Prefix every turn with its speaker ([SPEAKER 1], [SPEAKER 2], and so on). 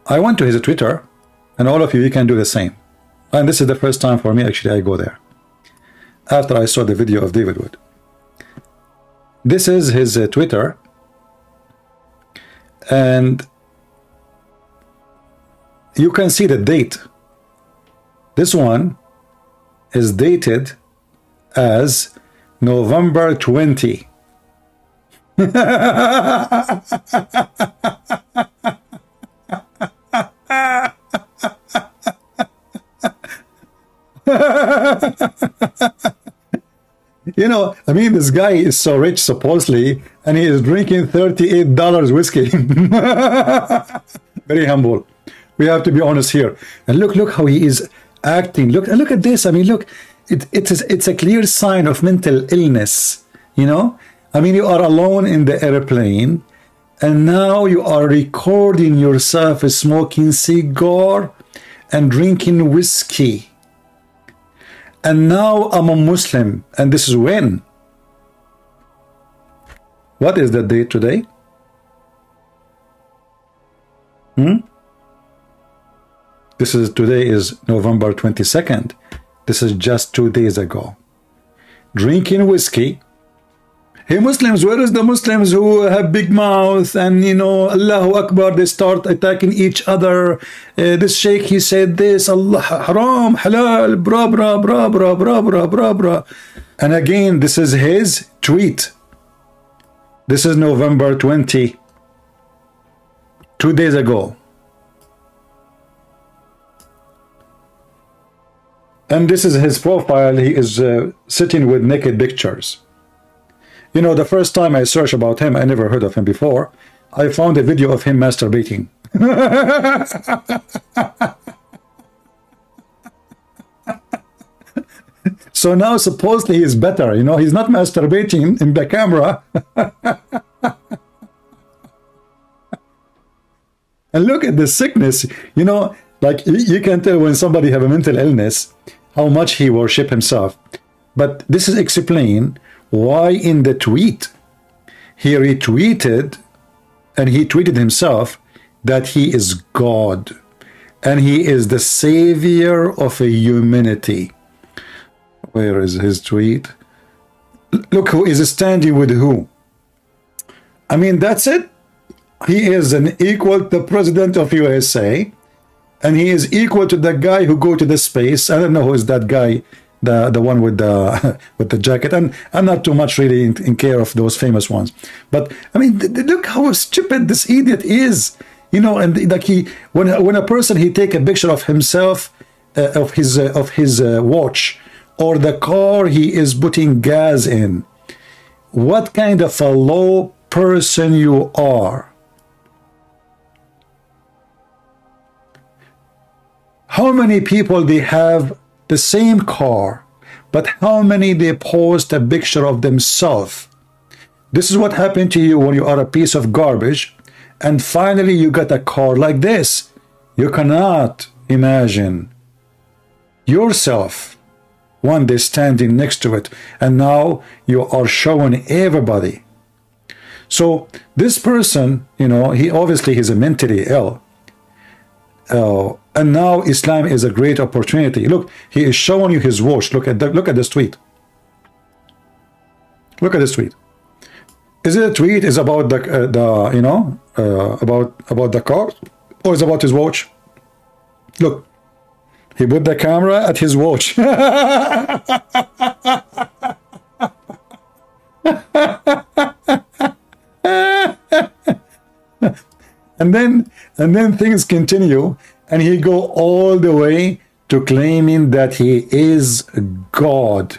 [SPEAKER 1] I went to his Twitter, and all of you can do the same. And this is the first time for me, actually, I go there. After I saw the video of David Wood. This is his Twitter. And you can see the date. This one is dated as November 20. You know, I mean, this guy is so rich, supposedly, and he is drinking $38 whiskey. Very humble. We have to be honest here. And look how he is acting. Look at this. I mean, look, it's a clear sign of mental illness. You know, I mean, you are alone in the airplane, and now you are recording yourself smoking cigar and drinking whiskey. And now I'm a Muslim, and this is when? What is the date today? Today is November 22nd. This is just 2 days ago. Drinking whiskey. Hey Muslims, where is the Muslims who have big mouth and, you know, Allahu Akbar, they start attacking each other. This sheikh, he said this, Allah, haram, halal, bra, bra, bra, bra, bra, bra, bra, bra. And again, this is his tweet. This is November 20, 2 days ago. And this is his profile. He is sitting with naked pictures. You know, the first time I searched about him, I never heard of him before. I found a video of him masturbating. So now supposedly he's better. You know, he's not masturbating in the camera. And look at the sickness. You know, like you can tell when somebody have a mental illness how much he worship himself. But this is explained why in the tweet he retweeted and he tweeted himself that he is God and he is the savior of a humanity. Where is his tweet? Look who is standing with who. I mean, that's it. He is an equal to the president of USA, and he is equal to the guy who go to the space. I don't know who is that guy, the one with the with the jacket, and I'm not too much really in care of those famous ones. But I mean, look how stupid this idiot is, you know. And like he, when a person he take a picture of himself, of his watch or the car he is putting gas in. What kind of a low person you are? How many people they have the same car, but how many they post a picture of themselves? This is what happened to you when you are a piece of garbage, and finally you got a car like this. You cannot imagine yourself one day standing next to it, and now you are showing everybody. So this person, you know, he obviously is a mentally ill. And now Islam is a great opportunity. Look, he is showing you his watch. Look at this tweet. Look at this tweet. Is it a tweet? Is about the you know about the car, or is it about his watch? Look, he put the camera at his watch. And then things continue, and he go all the way to claiming that he is God.